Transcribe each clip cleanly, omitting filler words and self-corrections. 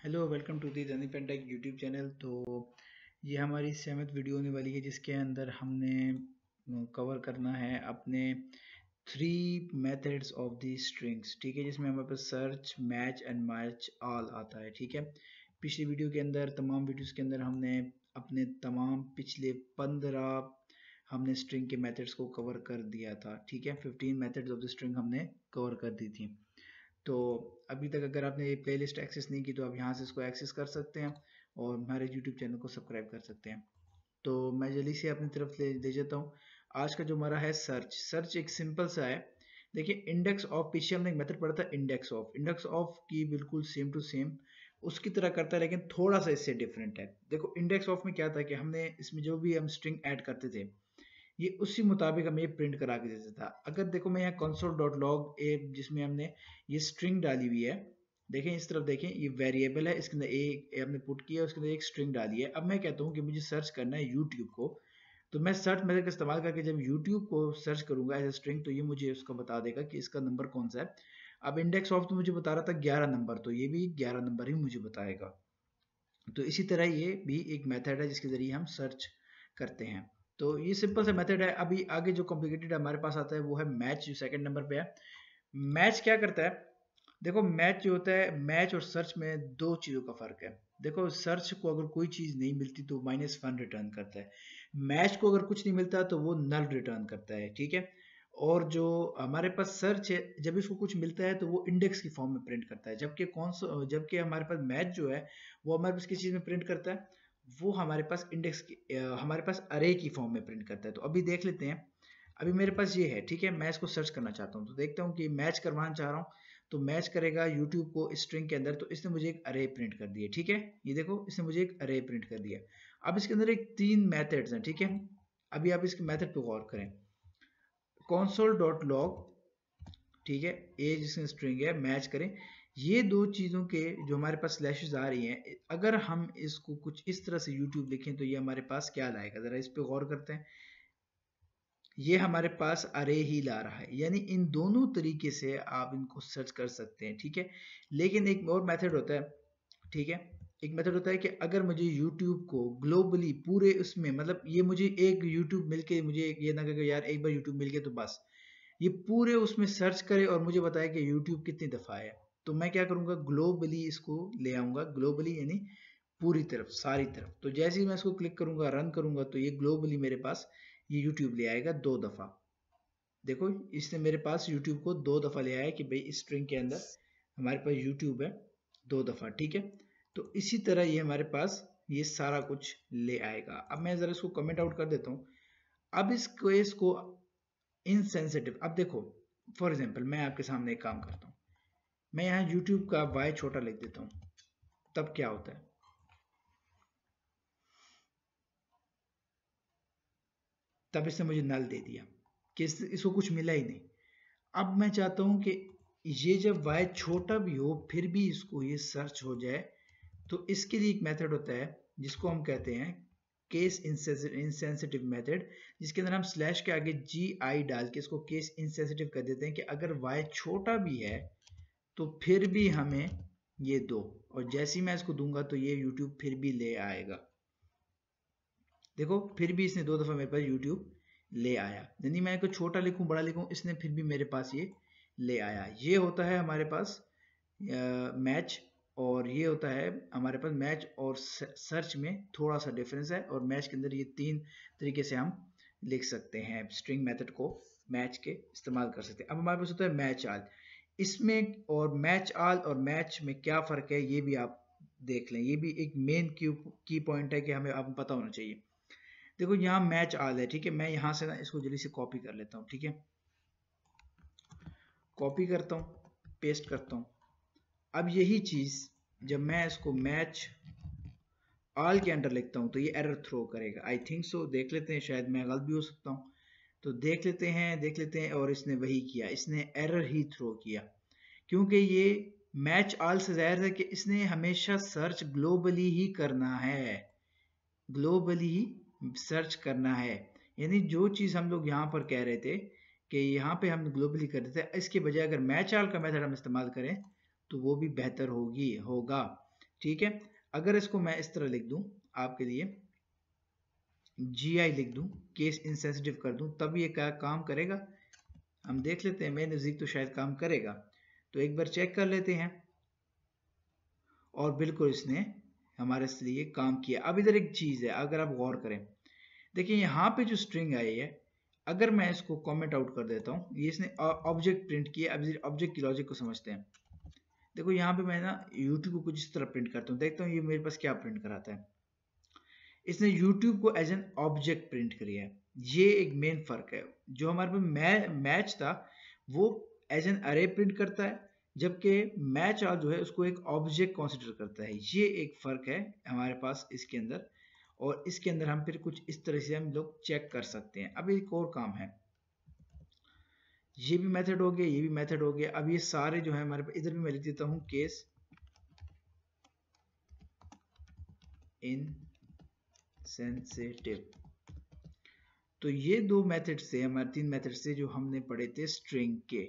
Hello, welcome to the journey pen tech YouTube channel. तो ये हमारी 7th वीडियो होने वाली है, जिसके अंदर हमने कवर करना है अपने 3 मेथड्स ऑफ दी स्ट्रिंग्स। ठीक है, जिसमें हमारे पास search, match and match all आता है। ठीक है, पिछली वीडियो के अंदर, तमाम वीडियोस के अंदर हमने अपने तमाम पिछले 15 हमने स्ट्रिंग के मेथड्स को कवर कर दिया था। ठीक है, 15 मेथड्स ऑफ द स्ट्रिंग हमने कवर कर दी थी। तो अभी तक अगर आपने ये प्लेलिस्ट एक्सेस नहीं की तो आप यहाँ से इसको एक्सेस कर सकते हैं और हमारे यूट्यूब चैनल को सब्सक्राइब कर सकते हैं। तो मैं जल्दी से अपनी तरफ ले जाता हूँ। आज का जो हमारा है सर्च एक सिंपल सा है। देखिए, इंडेक्स ऑफ, पीछे हमने एक मेथड पढ़ा था इंडेक्स ऑफ की बिल्कुल सेम टू सेम उसकी तरह करता है, लेकिन थोड़ा सा इससे डिफरेंट है। देखो, इंडेक्स ऑफ में क्या था कि हमने इसमें जो भी हम स्ट्रिंग ऐड करते थे, ये उसी मुताबिक हमें ये प्रिंट करा के देता था। अगर देखो, मैं यहाँ console.log ए जिसमें हमने ये स्ट्रिंग डाली हुई है, देखें इस तरफ, देखें ये वेरिएबल है, इसके अंदर एक हमने पुट किया, उसके अंदर एक स्ट्रिंग डाली है। अब मैं कहता हूँ कि मुझे सर्च करना है यूट्यूब को, तो मैं सर्च मेथड का इस्तेमाल करके जब यूट्यूब को सर्च करूंगा एज ए स्ट्रिंग, तो ये मुझे उसका बता देगा कि इसका नंबर कौन सा है। अब इंडेक्स ऑफ तो मुझे बता रहा था 11 नंबर, तो ये भी 11 नंबर ही मुझे बताएगा। तो इसी तरह ये भी एक मेथड है जिसके जरिए हम सर्च करते हैं। तो ये सिंपल सा मेथड है। अभी आगे जो कॉम्प्लिकेटेड हमारे पास आता है वो है मैच, जो सेकंड नंबर पे है। मैच क्या करता है? देखो, मैच जो होता है, मैच और सर्च में दो चीज़ों का फर्क है। देखो, सर्च को अगर कोई चीज़ नहीं मिलती तो -1 रिटर्न करता है। मैच को अगर कुछ नहीं मिलता तो वो नल रिटर्न करता है। ठीक है, और जो हमारे पास सर्च है, जब इसको कुछ मिलता है तो वो इंडेक्स की फॉर्म में प्रिंट करता है। जबकि हमारे पास मैच जो है वो हमारे पास किस चीज़ में प्रिंट करता है? वो हमारे पास हमारे पास अरे की फॉर्म में प्रिंट करता है। तो अभी देख लेते हैं। अभी मेरे पास ये है, ठीक है, मैं इसको सर्च करना चाहता हूँ, तो देखता हूँ कि मैच करवाना चाह रहा हूँ। तो मैच करेगा यूट्यूब को स्ट्रिंग के अंदर, तो इसने मुझे एक अरे प्रिंट कर दिया। ठीक है, ये देखो, इसने मुझे एक अरे प्रिंट कर दिया। अब इसके अंदर एक 3 मेथड्स हैं। ठीक है, अभी आप इसके मेथड पे गौर करें। console.log, ठीक है, ए जिसमें स्ट्रिंग है, मैच करें। ये दो चीज़ों के जो हमारे पास स्लैशेस आ रही हैं, अगर हम इसको कुछ इस तरह से यूट्यूब लिखें तो ये हमारे पास क्या लाएगा, ज़रा इस पे गौर करते हैं। ये हमारे पास अरे ही ला रहा है, यानी इन दोनों तरीके से आप इनको सर्च कर सकते हैं। ठीक है, लेकिन एक और मेथड होता है। ठीक है, एक मेथड होता है कि अगर मुझे YouTube को ग्लोबली पूरे उसमें, मतलब ये मुझे एक YouTube मिलके, मुझे ये ना कहे यार एक बार YouTube मिल गया तो बस, ये पूरे उसमें सर्च करे और मुझे बताए कि YouTube कितनी दफ़ा है। तो मैं क्या करूँगा, ग्लोबली इसको ले आऊँगा। ग्लोबली यानी पूरी तरफ, सारी तरफ। तो जैसे ही मैं इसको क्लिक करूँगा, रन करूँगा, तो ये ग्लोबली मेरे पास ये YouTube ले आएगा 2 दफ़ा। देखो, इसने मेरे पास YouTube को 2 दफ़ा ले आया कि भाई इस स्ट्रिंग के अंदर हमारे पास YouTube है 2 दफ़ा। ठीक है, तो इसी तरह ये हमारे पास ये सारा कुछ ले आएगा। अब मैं ज़रा इसको कमेंट आउट कर देता हूँ। अब इसको इनसेंसिटिव, अब देखो, फॉर एग्जांपल मैं आपके सामने एक काम करता हूँ। मैं यहाँ YouTube का y छोटा लिख देता हूँ, तब क्या होता है? तब इसने मुझे नल दे दिया कि इसको कुछ मिला ही नहीं। अब मैं चाहता हूँ कि ये जब y छोटा भी हो फिर भी इसको ये सर्च हो जाए, तो इसके लिए एक मेथड होता है जिसको हम कहते हैं केस इंसेंसिटिव मेथड, जिसके अंदर हम स्लैश के आगे GI डाल के इसको केस इंसेंसिटिव कर देते हैं कि अगर y छोटा भी है तो फिर भी हमें ये दो, और जैसे ही मैं इसको दूंगा तो ये YouTube फिर भी ले आएगा। देखो, फिर भी इसने 2 दफ़ा मेरे पास YouTube ले आया, यानी मैं इसको छोटा लिखूं बड़ा लिखूं, इसने फिर भी मेरे पास ये ले आया। ये होता है हमारे पास मैच, और ये होता है हमारे पास मैच और सर्च में थोड़ा सा डिफरेंस है। और मैच के अंदर ये 3 तरीके से हम लिख सकते हैं, स्ट्रिंग मेथड को मैच के इस्तेमाल कर सकते हैं। अब हमारे पास होता है मैच आल। इसमें और मैच आल और मैच में क्या फ़र्क है ये भी आप देख लें। ये भी एक मेन की पॉइंट है कि हमें अब पता होना चाहिए। देखो, यहाँ मैच आल है, ठीक है, मैं यहाँ से ना इसको जल्दी से कॉपी कर लेता हूँ। ठीक है, कॉपी करता हूँ, पेस्ट करता हूँ। अब यही चीज़ जब मैं इसको मैच ऑल के अंडर लिखता हूँ तो ये एरर थ्रो करेगा। आई थिंक सो, देख लेते हैं, शायद मैं गलत भी हो सकता हूँ। तो देख लेते हैं, और इसने वही किया, इसने एरर ही थ्रो किया, क्योंकि ये मैच ऑल से ज़ाहिर है कि इसने हमेशा सर्च ग्लोबली ही करना है, ग्लोबली ही सर्च करना है। यानी जो चीज़ हम लोग यहाँ पर कह रहे थे कि यहाँ पे हम ग्लोबली कर देते हैं, इसके बजाय अगर मैच ऑल का मेथड हम इस्तेमाल करें तो वो भी बेहतर होगा। ठीक है। अगर इसको मैं इस तरह लिख दूं आपके लिए, GI लिख दूं, केस इनसेंसिटिव कर दूं, तब ये क्या काम करेगा हम देख लेते हैं। मेरे नज़दीक तो शायद काम करेगा, तो एक बार चेक कर लेते हैं। और बिल्कुल इसने हमारे लिए काम किया। अब इधर एक चीज़ है, अगर आप गौर करें, देखिए यहाँ पे जो स्ट्रिंग आई है, अगर मैं इसको कमेंट आउट कर देता हूँ, ये इसने ऑब्जेक्ट प्रिंट किया। अब ऑब्जेक्ट की लॉजिक को समझते हैं। देखो यहाँ पे मैं ना YouTube को कुछ इस तरह प्रिंट करता हूँ, देखता हूँ ये मेरे पास क्या प्रिंट कराता है। इसने YouTube को एज एन ऑब्जेक्ट प्रिंट किया है। ये एक मेन फर्क है। जो हमारे पे मैच था वो एज एन अरे प्रिंट करता है, जबकि मैच जो है उसको एक ऑब्जेक्ट कंसीडर करता है। ये एक फर्क है हमारे पास इसके अंदर। और इसके अंदर हम फिर कुछ इस तरह से हम लोग चेक कर सकते हैं। अब एक और काम है, ये भी मेथड हो गया, ये भी मेथड हो गया। अब ये सारे जो है हमारे पास, इधर भी मैं लिख देता हूँ केस इनसेंसिटिव। तो ये दो मेथड से, हमारे 3 मेथड से जो हमने पढ़े थे स्ट्रिंग के,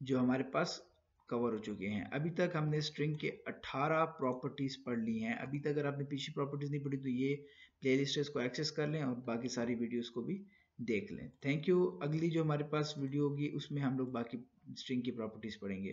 जो हमारे पास कवर हो चुके हैं। अभी तक हमने स्ट्रिंग के 18 प्रॉपर्टीज पढ़ ली हैं। अभी तक अगर आपने पिछली प्रॉपर्टीज नहीं पढ़ी तो ये प्लेलिस्ट है, इसको एक्सेस कर लें और बाकी सारी वीडियोस को भी देख लें। Thank you. अगली जो हमारे पास वीडियो होगी उसमें हम लोग बाकी स्ट्रिंग की प्रॉपर्टीज पढ़ेंगे।